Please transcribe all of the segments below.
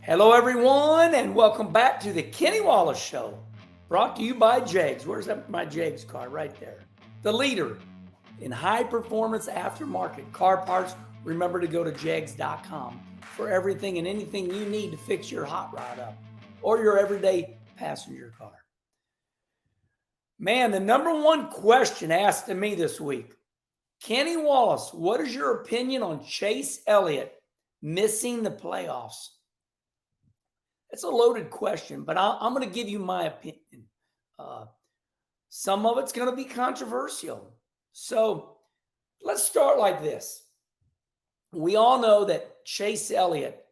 Hello, everyone, and welcome back to the Kenny Wallace Show, brought to you by JEGS. Where's my JEGS card? Right there. The leader in high-performance aftermarket car parts. Remember to go to jegs.com for everything and anything you need to fix your hot rod up or your everyday passenger car. Man, the number one question asked to me this week, Kenny Wallace, what is your opinion on Chase Elliott missing the playoffs? It's a loaded question, but I'm going to give you my opinion. Some of it's going to be controversial. So let's start like this. We all know that Chase Elliott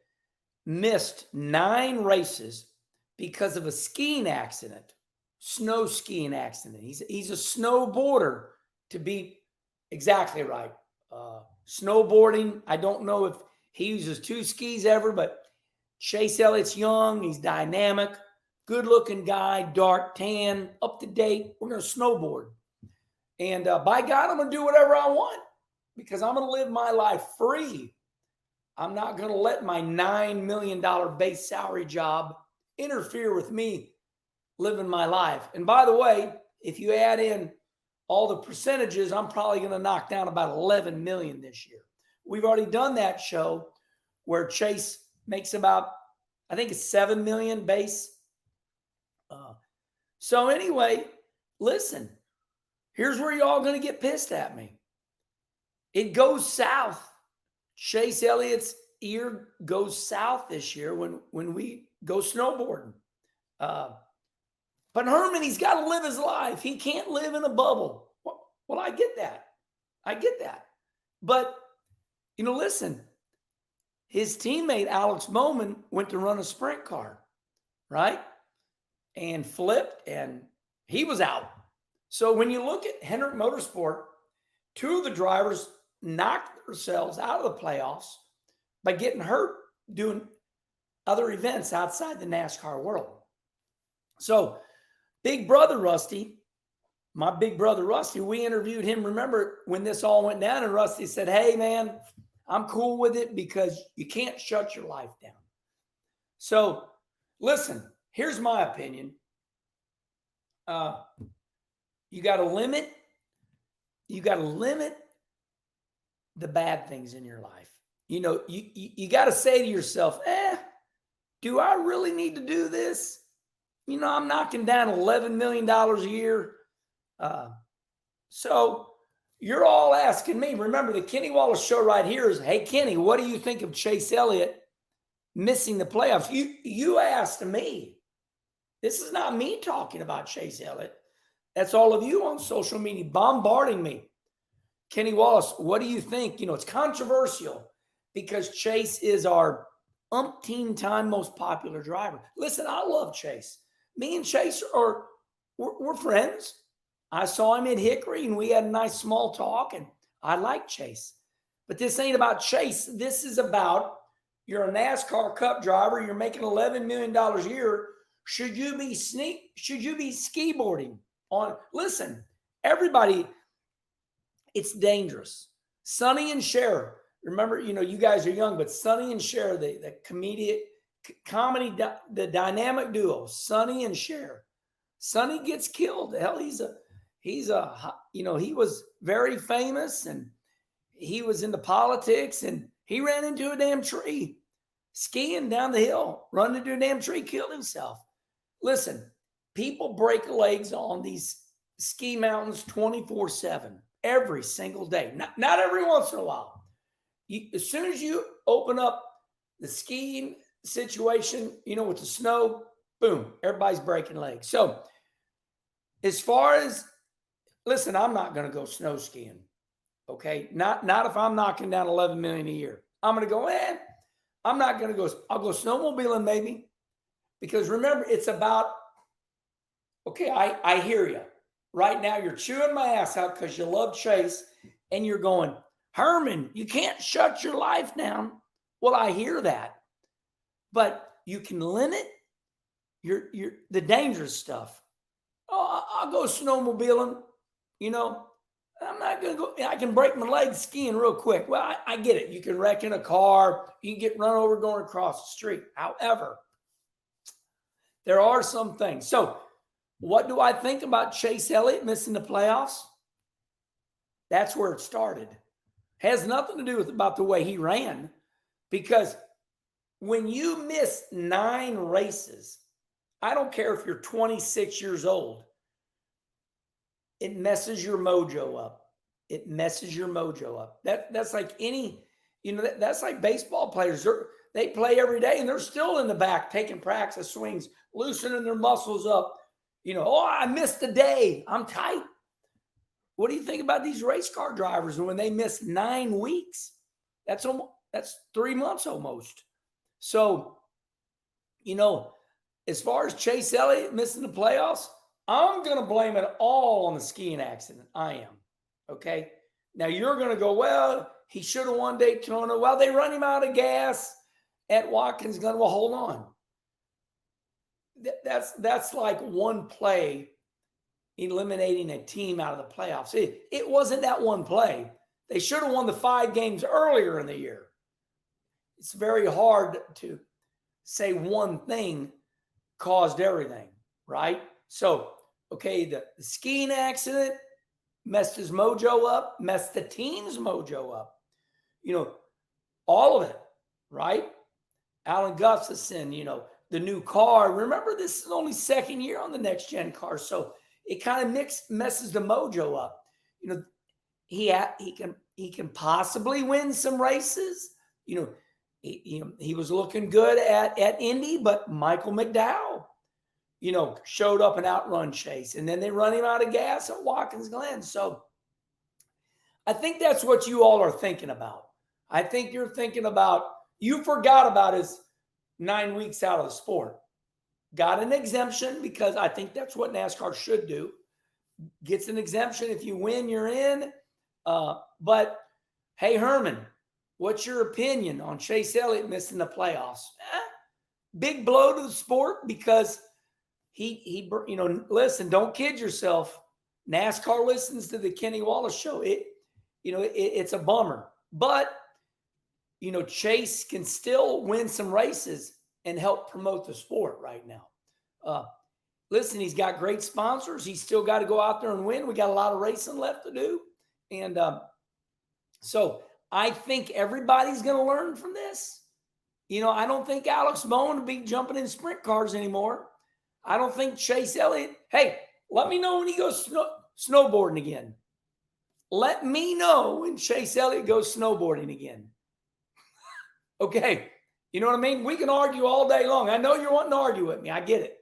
missed 9 races because of a skiing accident, snow skiing accident. He's a snowboarder, to be exactly right. Snowboarding, I don't know if he uses 2 skis ever, but Chase Elliott's young, he's dynamic, good-looking guy, dark tan, up-to-date. We're going to snowboard. And by God, I'm going to do whatever I want because I'm going to live my life free. I'm not going to let my $9 million base salary job interfere with me living my life. And by the way, if you add in all the percentages, I'm probably going to knock down about $11 million this year. We've already done that show where Chase makes about, I think it's $7 million base. So anyway, listen, here's where y'all going to get pissed at me. It goes south. Chase Elliott's ear goes south this year when we go snowboarding. But Herman, he's got to live his life. He can't live in a bubble. Well, I get that. But, listen, his teammate, Alex Bowman, went to run a sprint car, right? And flipped, and he was out. So when you look at Hendrick Motorsport, 2 of the drivers knocked themselves out of the playoffs by getting hurt doing other events outside the NASCAR world. So big brother Rusty, my big brother Rusty, we interviewed him. Remember when this all went down, and Rusty said, hey, man, I'm cool with it because you can't shut your life down. So listen, here's my opinion. You got to limit the bad things in your life. You got to say to yourself, do I really need to do this? I'm knocking down $11 million a year. So you're all asking me. Remember, the Kenny Wallace Show right here is, hey, Kenny, what do you think of Chase Elliott missing the playoffs? You asked me. This is not me talking about Chase Elliott. That's all of you on social media bombarding me. Kenny Wallace, what do you think? It's controversial because Chase is our umpteen-time most popular driver. Listen, I love Chase. Me and Chase we're friends. I saw him at Hickory, and we had a nice small talk, and I like Chase. But this ain't about Chase. This is about you're a NASCAR Cup driver. You're making $11 million a year. Should you be ski boarding on? Listen, everybody, it's dangerous. Sonny and Cher. Remember, you guys are young, but Sonny and Cher, the comedy, the dynamic duo, Sonny and Cher. Sonny gets killed. Hell, he was very famous, and he was into politics, and he ran into a damn tree, skiing down the hill, running into a damn tree, killed himself. Listen, people break legs on these ski mountains 24/7, every single day. Not every once in a while. As soon as you open up the skiing situation, with the snow, boom, everybody's breaking legs. So as far as, listen, I'm not going to go snow skiing. Okay. Not if I'm knocking down $11 million a year. I'm going to go, I'm not going to go. I'll go snowmobiling maybe, because remember, it's about, okay, I hear you. Right now you're chewing my ass out because you love Chase, and you're going, Herman, you can't shut your life down. Well, I hear that, but you can limit the dangerous stuff. Oh, I'll go snowmobiling. I'm not not going to go, I can break my legs skiing real quick. Well, I get it. You can wreck in a car. You can get run over going across the street. However, there are some things. So what do I think about Chase Elliott missing the playoffs? That's where it started. Has nothing to do with about the way he ran, because when you miss 9 races, I don't care if you're 26 years old, it messes your mojo up. It messes your mojo up. That's like any, that's like baseball players. They play every day and they're still in the back taking practice swings, loosening their muscles up. Oh, I missed a day. I'm tight. What do you think about these race car drivers when they miss 9 weeks? That's 3 months almost. So, as far as Chase Elliott missing the playoffs, I'm going to blame it all on the skiing accident. I am. Okay. Now you're going to go, well, he should have won Daytona. Well, they run him out of gas at Watkins Glen. Well, hold on. That's like one play eliminating a team out of the playoffs. It wasn't that one play. They should have won the 5 games earlier in the year. It's very hard to say one thing caused everything, right? So, okay, the skiing accident messed his mojo up, messed the team's mojo up. All of it, right? Alan Gustafson, the new car. Remember, this is only second year on the next gen car, so it kind of messes the mojo up. He can possibly win some races. He was looking good at Indy, but Michael McDowell, showed up and outrun Chase, and then they run him out of gas at Watkins Glen. So I think that's what you all are thinking about. I think you're thinking about, you forgot about his 9 weeks out of the sport. Got an exemption, because I think that's what NASCAR should do. Gets an exemption. If you win, you're in. But hey, Herman, what's your opinion on Chase Elliott missing the playoffs? Big blow to the sport, because he listen, don't kid yourself. NASCAR listens to the Kenny Wallace show. It's a bummer, but Chase can still win some races and help promote the sport right now. Listen, he's got great sponsors. He's still got to go out there and win. We got a lot of racing left to do. And so I think everybody's going to learn from this. I don't think Alex Bowman will be jumping in sprint cars anymore. I don't think Chase Elliott. Hey, let me know when he goes snowboarding again. Let me know when Chase Elliott goes snowboarding again. Okay. You know what I mean? We can argue all day long. I know you're wanting to argue with me. I get it.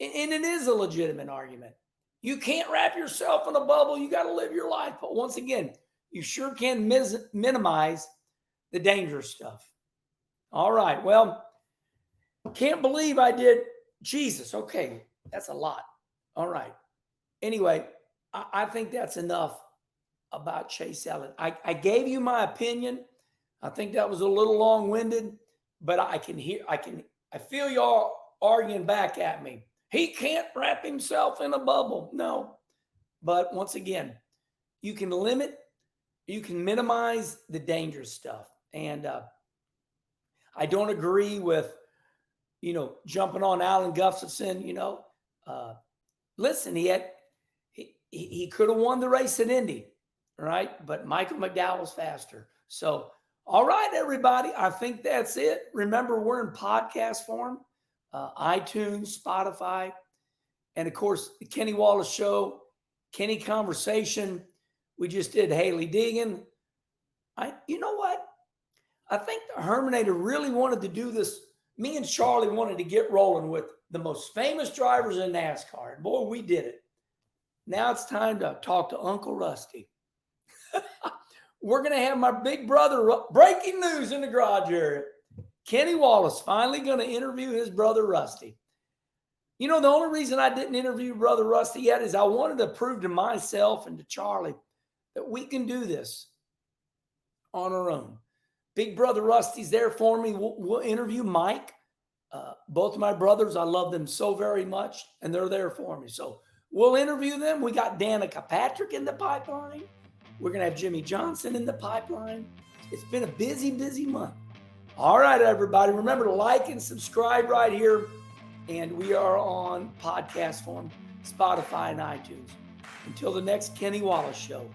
And it is a legitimate argument. You can't wrap yourself in a bubble. You got to live your life. But once again, you sure can minimize the dangerous stuff. All right. Well, can't believe I did. Jesus. Okay. That's a lot. All right. Anyway, I think that's enough about Chase Elliott. I gave you my opinion. I think that was a little long-winded, but I feel y'all arguing back at me. He can't wrap himself in a bubble. No. But once again, you can minimize the dangerous stuff. And I don't agree with, jumping on Alan Gustafson, listen, he could have won the race at Indy, right? But Michael McDowell was faster. So, all right, everybody, I think that's it. Remember, we're in podcast form, iTunes, Spotify, and of course, the Kenny Wallace Show, Kenny Conversation. We just did Haley Deegan. You know what? I think the Herminator really wanted to do this. Me and Charlie wanted to get rolling with the most famous drivers in NASCAR. And boy, we did it. Now it's time to talk to Uncle Rusty. We're going to have my big brother, breaking news in the garage area. Kenny Wallace finally going to interview his brother Rusty. The only reason I didn't interview brother Rusty yet is I wanted to prove to myself and to Charlie that we can do this on our own. Big brother Rusty's there for me. We'll interview Mike. Both of my brothers, I love them so very much, and they're there for me. So we'll interview them. We got Danica Patrick in the pipeline. We're going to have Jimmy Johnson in the pipeline. It's been a busy, busy month. All right, everybody. Remember to like and subscribe right here. And we are on podcast form, Spotify and iTunes. Until the next Kenny Wallace Show.